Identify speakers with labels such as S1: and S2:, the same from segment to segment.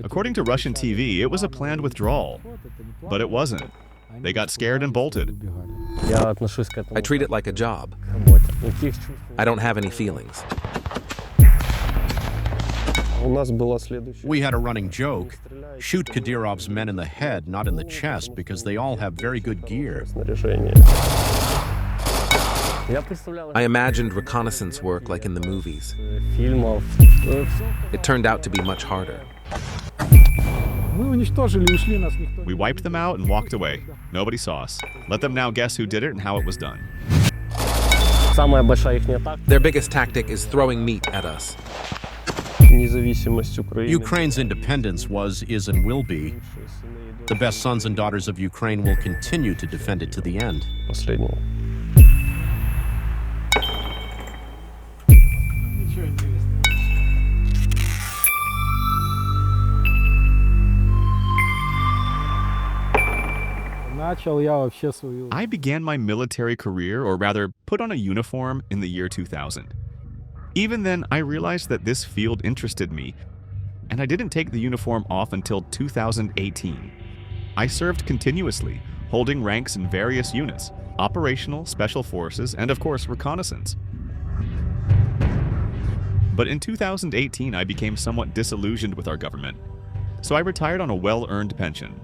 S1: According to Russian TV, it was a planned withdrawal, but it wasn't. They got scared and bolted.
S2: I treat it like a job. I don't have any feelings.
S3: We had a running joke: shoot Kadyrov's men in the head, not in the chest, because they all have very good gear.
S2: I imagined reconnaissance work like in the movies. It turned out to be much harder.
S1: We wiped them out and walked away. Nobody saw us. Let them now guess who did it and how it was done.
S2: Their biggest tactic is throwing meat at us.
S3: Ukraine's independence was, is, and will be. The best sons and daughters of Ukraine will continue to defend it to the end.
S1: I began my military career, or rather, put on a uniform in the year 2000. Even then, I realized that this field interested me, and I didn't take the uniform off until 2018. I served continuously, holding ranks in various units: operational, special forces, and of course, reconnaissance. But in 2018, I became somewhat disillusioned with our government, so I retired on a well-earned pension.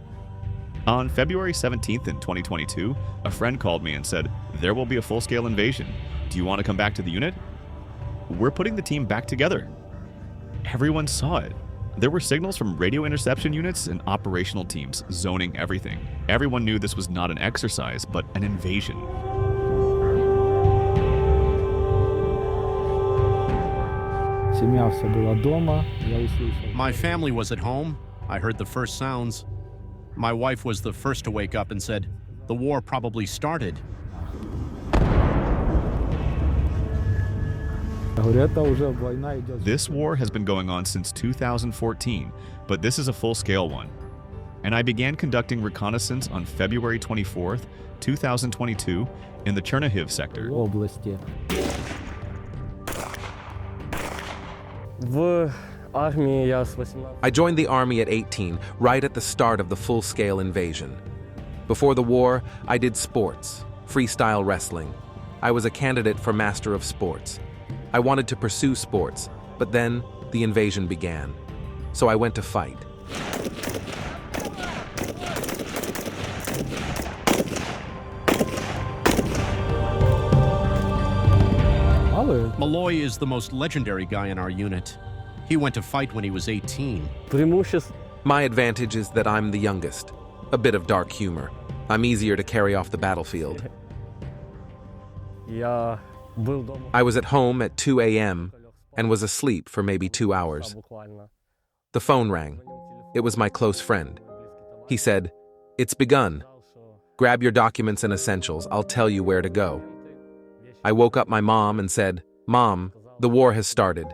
S1: On February 17th in 2022, a friend called me and said, "There will be a full-scale invasion. Do you want to come back to the unit?" We're putting the team back together. Everyone saw it. There were signals from radio interception units and operational teams zoning everything. Everyone knew this was not an exercise, but an invasion.
S3: My family was at home. I heard the first sounds. My wife was the first to wake up and said, "The war probably started."
S1: This war has been going on since 2014, but this is a full-scale one. And I began conducting reconnaissance on February 24th, 2022 in the Chernihiv sector.
S2: I joined the army at 18, right at the start of the full-scale invasion. Before the war, I did sports, freestyle wrestling. I was a candidate for Master of Sports. I wanted to pursue sports, but then the invasion began. So I went to fight.
S3: Malloy is the most legendary guy in our unit. He went to fight when he was 18.
S2: My advantage is that I'm the youngest. A bit of dark humor. I'm easier to carry off the battlefield. I was at home at 2 a.m. and was asleep for maybe 2 hours. The phone rang. It was my close friend. He said, "It's begun. Grab your documents and essentials. I'll tell you where to go." I woke up my mom and said, "Mom, the war has started.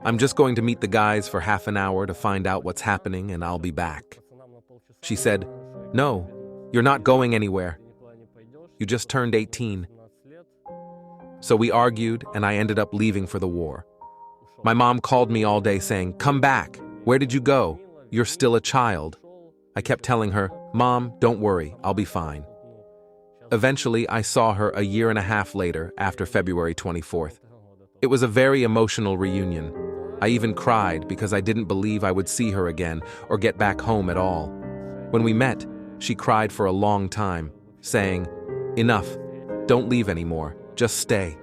S2: I'm just going to meet the guys for half an hour to find out what's happening and I'll be back." She said, "No, you're not going anywhere. You just turned 18. So we argued and I ended up leaving for the war. My mom called me all day saying, "Come back. Where did you go? You're still a child." I kept telling her, "Mom, don't worry, I'll be fine." Eventually, I saw her a year and a half later after February 24th. It was a very emotional reunion. I even cried because I didn't believe I would see her again or get back home at all. When we met, she cried for a long time, saying, "Enough, don't leave anymore, just stay."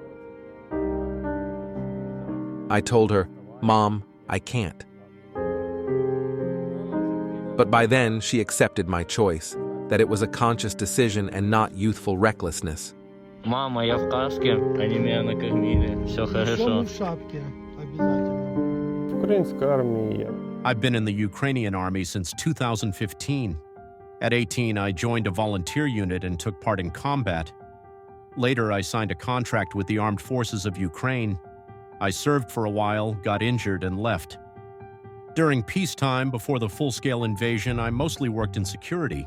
S2: I told her, "Mom, I can't." But by then, she accepted my choice, that it was a conscious decision and not youthful recklessness.
S4: Мама, я в каске, они меня накормили, все хорошо.
S3: I've been in the Ukrainian army since 2015. At 18, I joined a volunteer unit and took part in combat. Later, I signed a contract with the Armed Forces of Ukraine. I served for a while, got injured, and left. During peacetime, before the full-scale invasion, I mostly worked in security.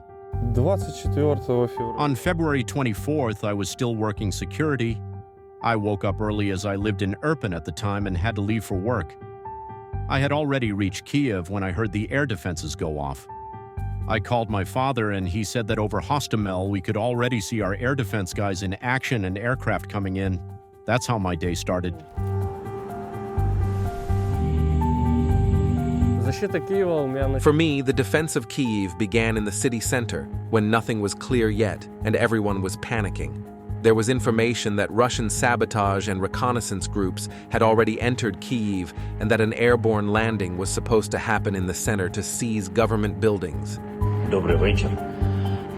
S3: On February 24th, I was still working security. I woke up early as I lived in Irpin at the time and had to leave for work. I had already reached Kyiv when I heard the air defenses go off. I called my father and he said that over Hostomel we could already see our air defense guys in action and aircraft coming in. That's how my day started.
S2: For me, the defense of Kyiv began in the city center when nothing was clear yet and everyone was panicking. There was information that Russian sabotage and reconnaissance groups had already entered Kyiv and that an airborne landing was supposed to happen in the center to seize government buildings.
S5: Добрий вечір.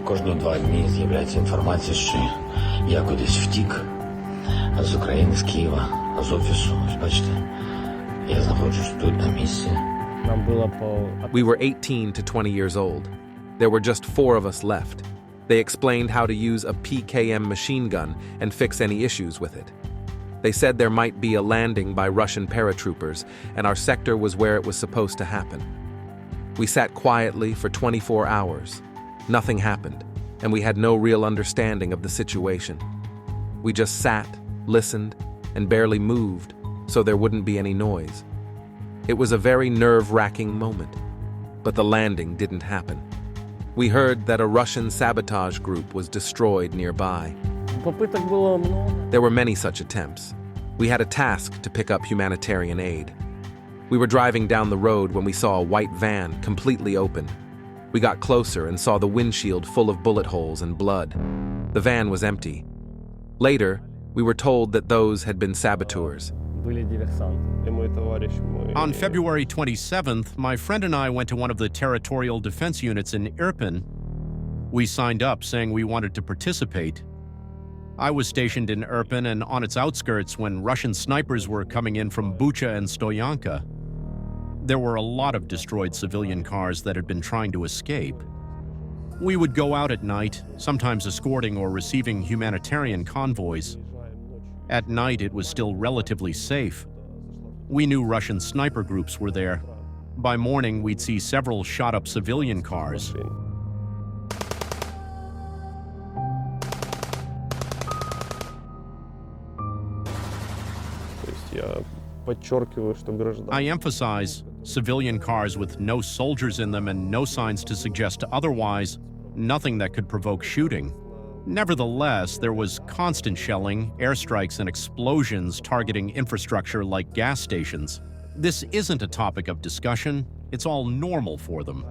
S5: Кожні 2 дні з'являється інформація, що я кудись втік з України, з Києва, з офісу. Бачите, я знаходжусь тут на місці.
S2: We were 18 to 20 years old. There were just 4 of us left. They explained how to use a PKM machine gun and fix any issues with it. They said there might be a landing by Russian paratroopers, and our sector was where it was supposed to happen. We sat quietly for 24 hours. Nothing happened, and we had no real understanding of the situation. We just sat, listened, and barely moved, so there wouldn't be any noise. It was a very nerve-wracking moment, but the landing didn't happen. We heard that a Russian sabotage group was destroyed nearby. There were many such attempts. We had a task to pick up humanitarian aid. We were driving down the road when we saw a white van completely open. We got closer and saw the windshield full of bullet holes and blood. The van was empty. Later, we were told that those had been saboteurs.
S3: On February 27th, my friend and I went to one of the territorial defense units in Irpin. We signed up saying we wanted to participate. I was stationed in Irpin and on its outskirts when Russian snipers were coming in from Bucha and Stoyanka. There were a lot of destroyed civilian cars that had been trying to escape. We would go out at night, sometimes escorting or receiving humanitarian convoys. At night, it was still relatively safe. We knew Russian sniper groups were there. By morning, we'd see several shot-up civilian cars. I emphasize civilian cars with no soldiers in them and no signs to suggest otherwise, nothing that could provoke shooting. Nevertheless, there was constant shelling, airstrikes, and explosions targeting infrastructure like gas stations. This isn't a topic of discussion, it's all normal for them.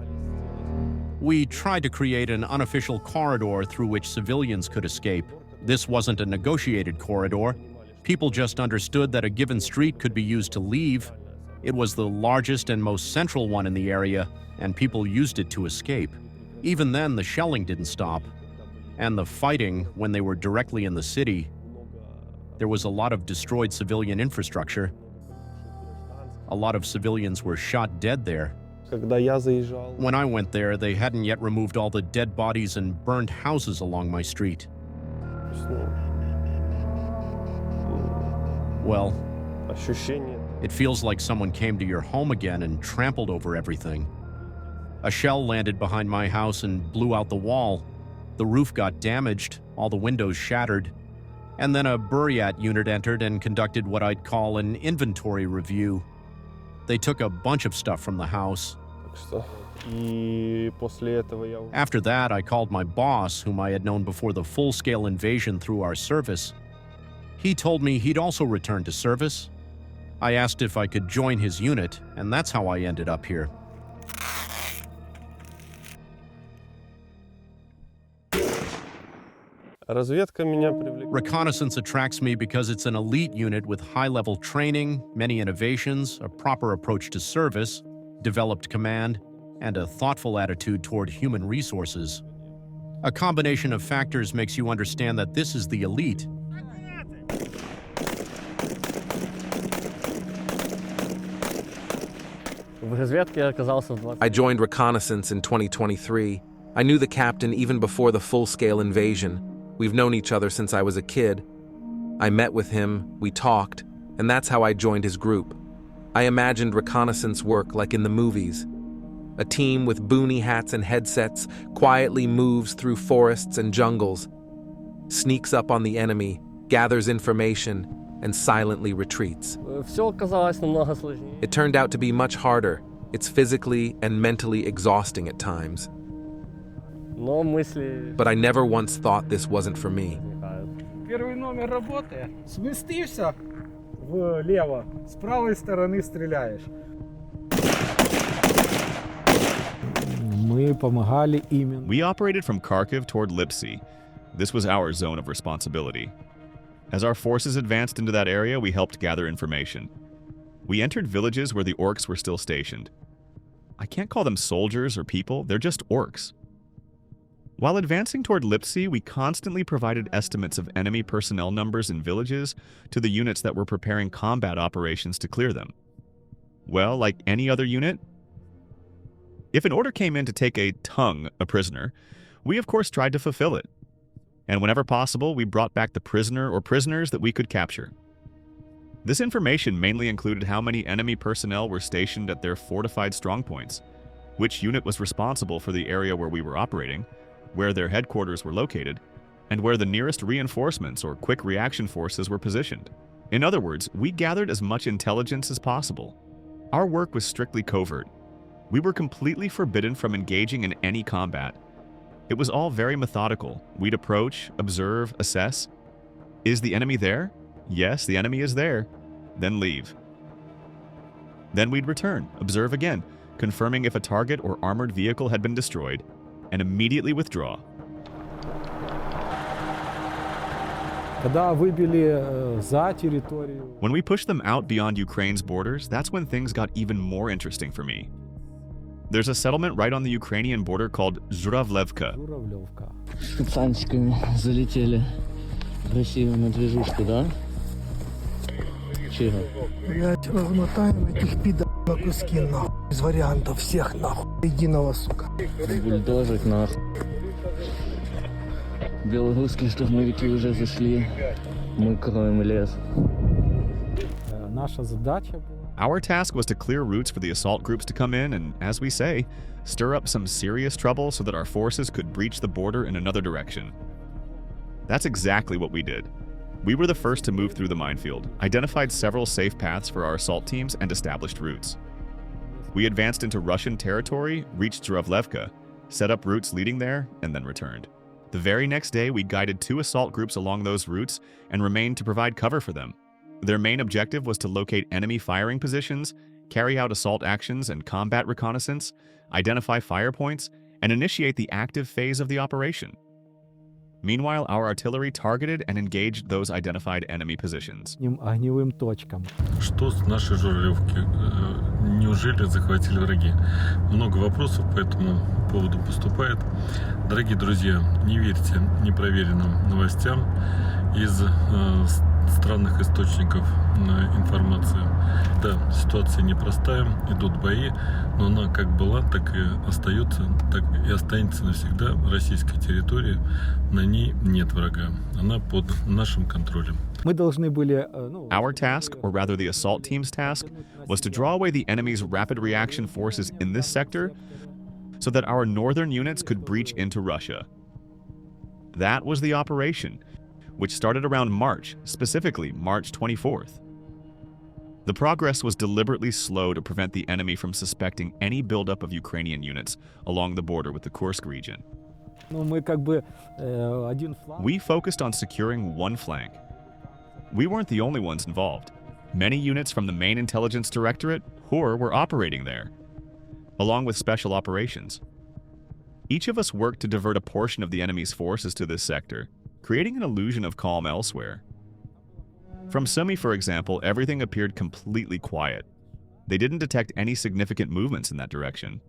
S3: We tried to create an unofficial corridor through which civilians could escape. This wasn't a negotiated corridor. People just understood that a given street could be used to leave. It was the largest and most central one in the area, and people used it to escape. Even then, the shelling didn't stop. And the fighting when they were directly in the city. There was a lot of destroyed civilian infrastructure. A lot of civilians were shot dead there. When I went there, they hadn't yet removed all the dead bodies and burned houses along my street. Well, it feels like someone came to your home again and trampled over everything. A shell landed behind my house and blew out the wall. The roof got damaged, all the windows shattered, and then a Buryat unit entered and conducted what I'd call an inventory review. They took a bunch of stuff from the house. After that, I called my boss, whom I had known before the full-scale invasion through our service. He told me he'd also returned to service. I asked if I could join his unit, and that's how I ended up here. Reconnaissance attracts me because it's an elite unit with high-level training, many innovations, a proper approach to service, developed command, and a thoughtful attitude toward human resources. A combination of factors makes you understand that this is the elite.
S2: I joined Reconnaissance in 2023. I knew the captain even before the full-scale invasion. We've known each other since I was a kid. I met with him, we talked, and that's how I joined his group. I imagined reconnaissance work like in the movies. A team with boonie hats and headsets quietly moves through forests and jungles, sneaks up on the enemy, gathers information, and silently retreats.
S4: Все оказалось намного сложнее.
S2: It turned out to be much harder. It's physically and mentally exhausting at times.
S4: Но мысли
S2: But I never once thought this wasn't for me.
S4: возникают.
S6: Первый номер работает. Сместишься влево, с правой стороны стреляешь. Мы помогали именно.
S1: We operated from Kharkiv toward Lipsy. This was our zone of responsibility. As our forces advanced into that area, we helped gather information. We entered villages where the orcs were still stationed. I can't call them soldiers or people, they're just orcs. While advancing toward Lipsy, we constantly provided estimates of enemy personnel numbers in villages to the units that were preparing combat operations to clear them. Well, like any other unit, if an order came in to take a prisoner, we of course tried to fulfill it. And whenever possible, we brought back the prisoner or prisoners that we could capture. This information mainly included how many enemy personnel were stationed at their fortified strongpoints, which unit was responsible for the area where we were operating, where their headquarters were located, and where the nearest reinforcements or quick reaction forces were positioned. In other words, we gathered as much intelligence as possible. Our work was strictly covert. We were completely forbidden from engaging in any combat. It was all very methodical. We'd approach, observe, assess. Is the enemy there? Yes, the enemy is there. Then leave. Then we'd return, observe again, confirming if a target or armored vehicle had been destroyed, and immediately withdraw.
S6: Когда выбили за территорию.
S1: When we pushed them out beyond Ukraine's borders, that's when things got even more interesting for me. There's a settlement right on the Ukrainian border called Zhuravlevka.
S6: Журавлевка.
S4: С пацанчиками залетели в Россию на движушку, да? Чего?
S7: Блять, размотаем этих пидор на куски, нахуй. Из вариантов всех, нахуй. Единого, сука.
S4: Бульдожик нахуй. Белорусские штурмовики уже зашли. Мы кроем лес.
S6: Наша задача была.
S1: Our task was to clear routes for the assault groups to come in and, as we say, stir up some serious trouble so that our forces could breach the border in another direction. That's exactly what we did. We were the first to move through the minefield, identified several safe paths for our assault teams, and established routes. We advanced into Russian territory, reached Zhuravlevka, set up routes leading there, and then returned. The very next day, we guided 2 assault groups along those routes and remained to provide cover for them. Their main objective was to locate enemy firing positions, carry out assault actions and combat reconnaissance, identify fire points, and initiate the active phase of the operation. Meanwhile, our artillery targeted and engaged those identified enemy positions.
S6: Огневым точкам.
S8: Что с нашей Журавлевки? Неужели захватили враги? Много вопросов по этому поводу поступает. Дорогие друзья, не верьте непроверенным новостям из странных источников информации. Да, ситуация непростая, идут бои, но она как была, так и остается, так и останется навсегда российской территории. На ней нет врага, она под нашим контролем.
S6: Мы должны были,
S1: Our task, or rather the assault team's task, was to draw away the enemy's rapid reaction forces in this sector so that our northern units could breach into Russia. That was the operation, which started around March, specifically March 24th. The progress was deliberately slow to prevent the enemy from suspecting any buildup of Ukrainian units along the border with the Kursk region.
S6: мы как бы один фланг.
S1: We focused on securing one flank. We weren't the only ones involved. Many units from the main intelligence directorate, HUR, were operating there, along with special operations. Each of us worked to divert a portion of the enemy's forces to this sector, creating an illusion of calm elsewhere. From Sumy, for example, everything appeared completely quiet. They didn't detect any significant movements in that direction.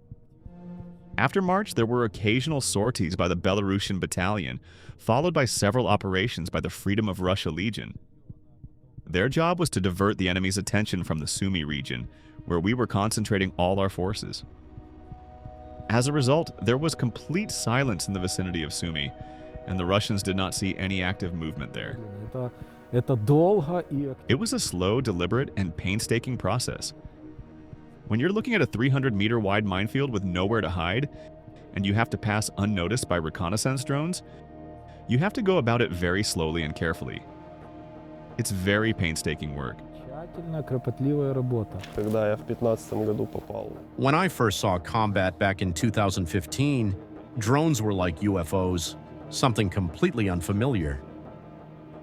S1: After March, there were occasional sorties by the Belarusian battalion, followed by several operations by the Freedom of Russia Legion. Their job was to divert the enemy's attention from the Sumy region, where we were concentrating all our forces. As a result, there was complete silence in the vicinity of Sumy, and the Russians did not see any active movement there.
S6: Это долго и
S1: It was a slow, deliberate, and painstaking process. When you're looking at a 300-meter wide minefield with nowhere to hide, and you have to pass unnoticed by reconnaissance drones, you have to go about it very slowly and carefully. It's very painstaking work.
S6: Тщательная, кропотливая работа.
S9: Когда я в 15 году попал.
S3: When I first saw combat back in 2015, drones were like UFOs, something completely unfamiliar.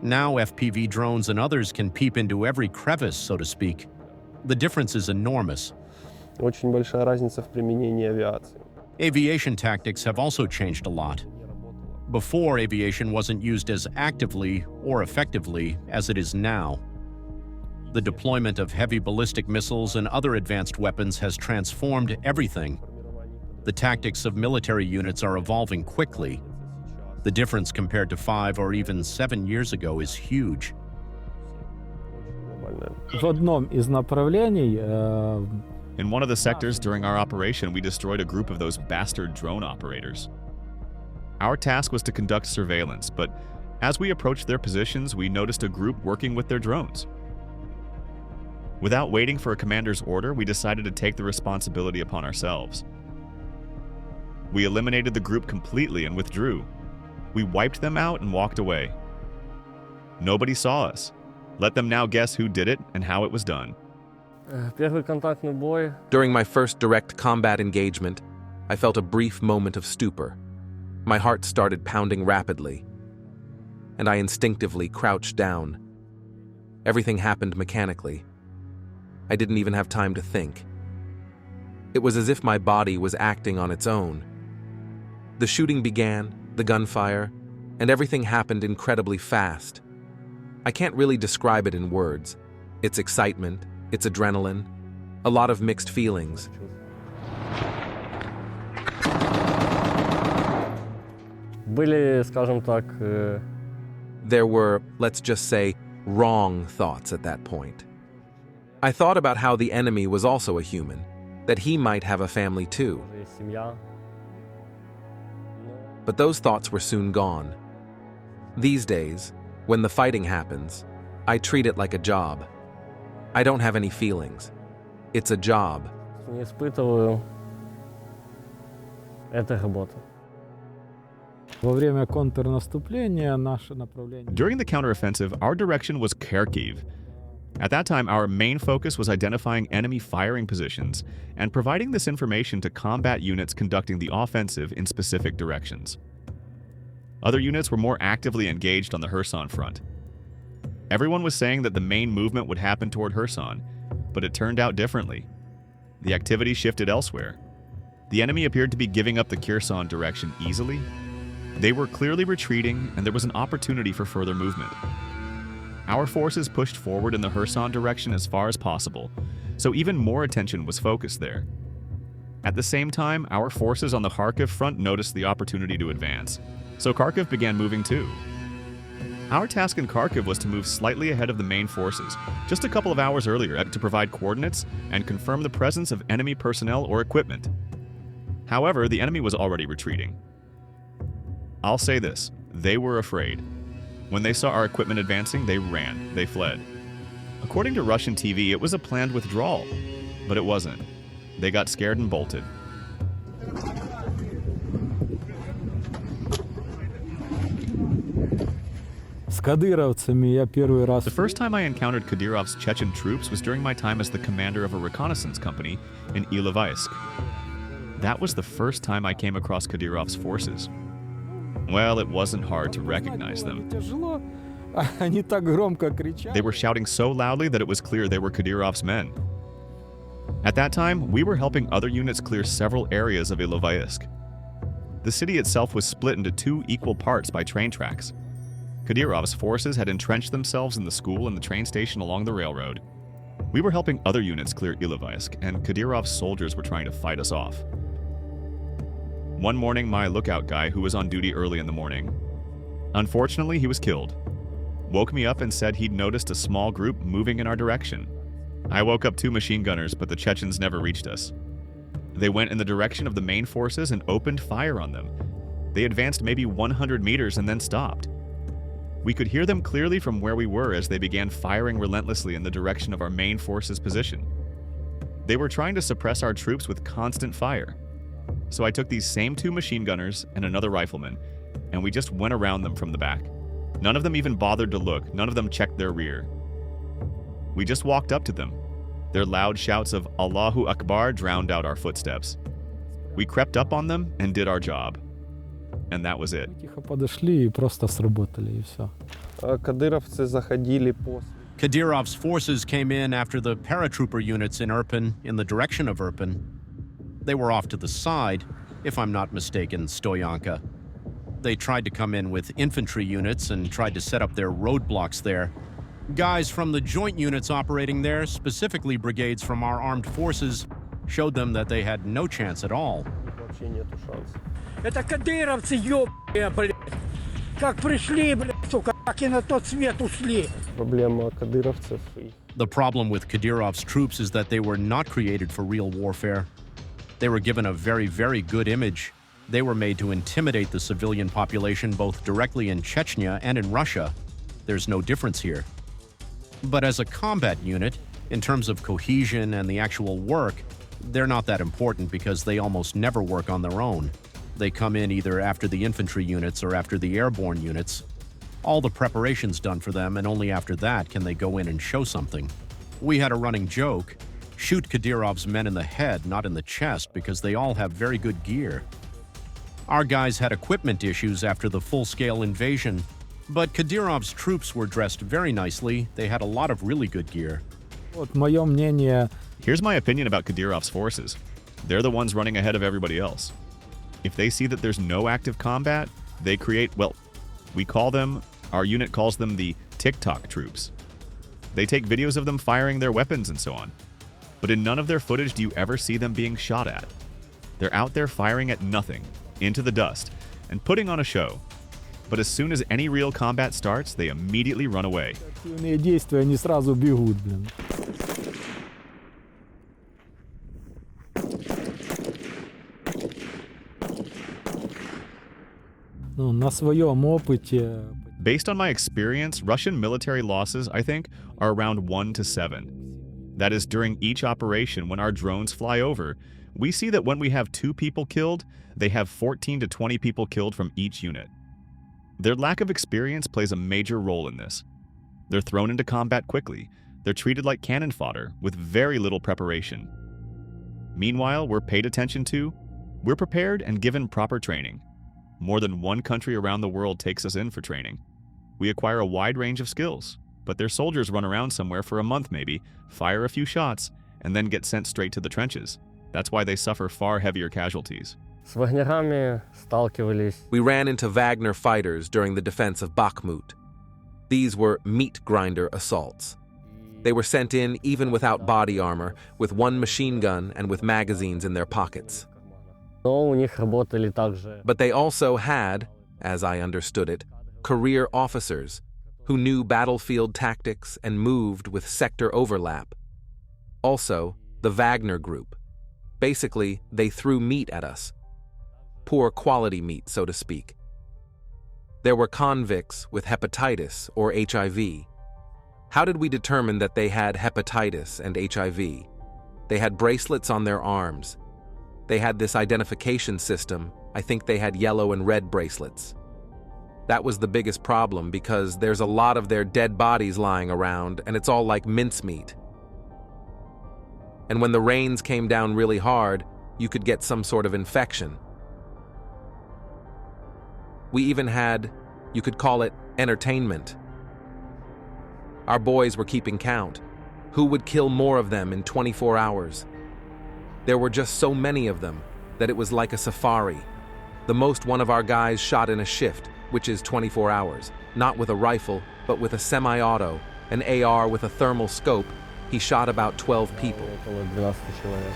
S3: Now FPV drones and others can peep into every crevice, so to speak. The difference is enormous.
S9: Очень большая разница в применении авиации.
S3: Aviation tactics have also changed a lot. Before, aviation wasn't used as actively or effectively as it is now. The deployment of heavy ballistic missiles and other advanced weapons has transformed everything. The tactics of military units are evolving quickly. The difference compared to 5 or even 7 years ago is huge.
S6: В одном из направлений
S1: In one of the sectors during our operation, we destroyed a group of those bastard drone operators. Our task was to conduct surveillance, but as we approached their positions, we noticed a group working with their drones. Without waiting for a commander's order, we decided to take the responsibility upon ourselves. We eliminated the group completely and withdrew. We wiped them out and walked away. Nobody saw us. Let them now guess who did it and how it was done.
S4: Первый контактный бой.
S2: During my first direct combat engagement, I felt a brief moment of stupor. My heart started pounding rapidly, and I instinctively crouched down. Everything happened mechanically. I didn't even have time to think. It was as if my body was acting on its own. The shooting began, the gunfire, and everything happened incredibly fast. I can't really describe it in words. It's excitement, it's adrenaline, a lot of mixed feelings.
S4: Были, скажем так,
S2: There were, let's just say, wrong thoughts at that point. I thought about how the enemy was also a human, that he might have a family too.
S4: семья.
S2: But those thoughts were soon gone. These days, when the fighting happens, I treat it like a job. I don't have any feelings. It's a job.
S4: Не испытываю. Это работа.
S6: во время контрнаступления наше направление.
S1: During the counteroffensive, our direction was Kharkiv. At that time, our main focus was identifying enemy firing positions and providing this information to combat units conducting the offensive in specific directions. Other units were more actively engaged on the Kherson front. Everyone was saying that the main movement would happen toward Kherson, but it turned out differently. The activity shifted elsewhere. The enemy appeared to be giving up the Kherson direction easily. They were clearly retreating, and there was an opportunity for further movement. Our forces pushed forward in the Kherson direction as far as possible, so even more attention was focused there. At the same time, our forces on the Kharkiv front noticed the opportunity to advance, so Kharkiv began moving too. Our task in Kharkiv was to move slightly ahead of the main forces, just a couple of hours earlier, to provide coordinates and confirm the presence of enemy personnel or equipment. However, the enemy was already retreating. I'll say this, they were afraid. When they saw our equipment advancing, they ran, they fled. According to Russian TV, it was a planned withdrawal, but it wasn't. They got scared and bolted.
S6: С кадыровцами я первый раз.
S1: The first time I encountered Kadyrov's Chechen troops was during my time as the commander of a reconnaissance company in Ilovaisk. That was the first time I came across Kadyrov's forces. Well, it wasn't hard to recognize them.
S6: Тяжело. Они так громко кричали.
S1: They were shouting so loudly that it was clear they were Kadyrov's men. At that time, we were helping other units clear several areas of Ilovaisk. The city itself was split into two equal parts by train tracks. Kadyrov's forces had entrenched themselves in the school and the train station along the railroad. We were helping other units clear Ilovaisk, and Kadyrov's soldiers were trying to fight us off. One morning, my lookout guy, who was on duty early in the morning, unfortunately, he was killed, woke me up and said he'd noticed a small group moving in our direction. I woke up two machine gunners, but the Chechens never reached us. They went in the direction of the main forces and opened fire on them. They advanced maybe 100 meters and then stopped. We could hear them clearly from where we were as they began firing relentlessly in the direction of our main forces' position. They were trying to suppress our troops with constant fire. So I took these same two machine gunners and another rifleman, and we just went around them from the back. None of them even bothered to look, none of them checked their rear. We just walked up to them. Their loud shouts of Allahu Akbar drowned out our footsteps. We crept up on them and did our job. And that was it.
S6: Тихо подошли и просто сработали, и все.
S9: Кадыровцы заходили после.
S3: Kadyrov's forces came in after the paratrooper units in Irpin in the direction of Irpin. They were off to the side, if I'm not mistaken, Stoyanka. They tried to come in with infantry units and tried to set up their roadblocks there. Guys from the joint units operating there, specifically brigades from our armed forces, showed them that they had no chance at all.
S9: Вообще нету шансов.
S10: Это кадыровцы, ёбаные, блядь. Как пришли, блядь, сука, как и на тот свет ушли.
S9: Проблема кадыровцев.
S3: The problem with Kadyrov's troops is that they were not created for real warfare. They were given a very, very good image. They were made to intimidate the civilian population both directly in Chechnya and in Russia. There's no difference here. But as a combat unit, in terms of cohesion and the actual work, they're not that important because they almost never work on their own. They come in either after the infantry units or after the airborne units. All the preparation's done for them, and only after that can they go in and show something. We had a running joke: shoot Kadyrov's men in the head, not in the chest, because they all have very good gear. Our guys had equipment issues after the full-scale invasion, but Kadyrov's troops were dressed very nicely. They had a lot of really good gear.
S6: Вот мое мнение.
S1: Here's my opinion about Kadyrov's forces. They're the ones running ahead of everybody else. If they see that there's no active combat, they create, well, our unit calls them the TikTok troops. They take videos of them firing their weapons and so on. But in none of their footage do you ever see them being shot at. They're out there firing at nothing, into the dust, and putting on a show. But as soon as any real combat starts, they immediately run away.
S6: Активные действия, они сразу бегут, блин. Ну, на своем опыте.
S1: Based on my experience, Russian military losses, I think, are around 1 to 7. That is, during each operation, when our drones fly over, we see that when we have 2 people killed, they have 14 to 20 people killed from each unit. Their lack of experience plays a major role in this. They're thrown into combat quickly. They're treated like cannon fodder, with very little preparation. Meanwhile, we're paid attention to, we're prepared and given proper training. More than one country around the world takes us in for training. We acquire a wide range of skills, but their soldiers run around somewhere for a month maybe, fire a few shots, and then get sent straight to the trenches. That's why they suffer far heavier casualties.
S9: С вагнерами сталкивались.
S2: We ran into Wagner fighters during the defense of Bakhmut. These were meat grinder assaults. They were sent in even without body armor, with one machine gun and with magazines in their pockets.
S9: Но у них работали также.
S2: But they also had, as I understood it, career officers who knew battlefield tactics and moved with sector overlap. Also, the Wagner group. Basically, they threw meat at us. Poor quality meat, so to speak. There were convicts with hepatitis or HIV. How did we determine that they had hepatitis and HIV? They had bracelets on their arms. They had this identification system. I think they had yellow and red bracelets. That was the biggest problem because there's a lot of their dead bodies lying around and it's all like mincemeat. And when the rains came down really hard, you could get some sort of infection. We even had, you could call it, entertainment. Our boys were keeping count. Who would kill more of them in 24 hours? There were just so many of them that it was like a safari. The most one of our guys shot in a shift, which is 24 hours, not with a rifle, but with a semi-auto, an AR with a thermal scope. He shot about 12 people.
S9: Около 12 человек.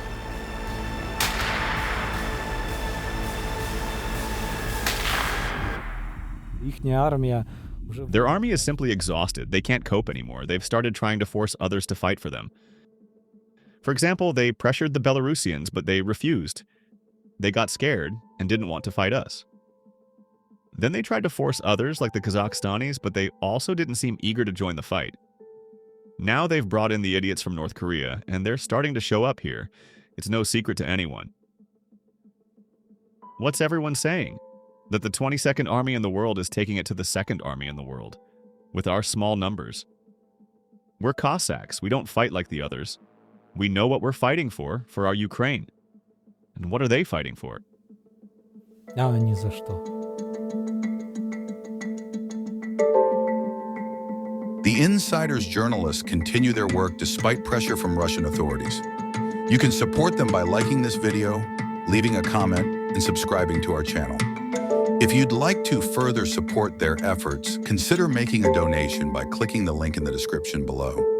S6: Ихняя армия уже...
S1: Their army is simply exhausted. They can't cope anymore. They've started trying to force others to fight for them. For example, they pressured the Belarusians, but they refused. They got scared and didn't want to fight us. Then they tried to force others like the Kazakhstanis, but they also didn't seem eager to join the fight. Now they've brought in the idiots from North Korea, and they're starting to show up here. It's no secret to anyone. What's everyone saying? that the 22nd Army in the world is taking it to the 2nd Army in the world, with our small numbers. We're Cossacks. We don't fight like the others. We know what we're fighting for our Ukraine. And what are they fighting for?
S6: Ни за что.
S11: The Insider's journalists continue their work despite pressure from Russian authorities. You can support them by liking this video, leaving a comment, and subscribing to our channel. If you'd like to further support their efforts, consider making a donation by clicking the link in the description below.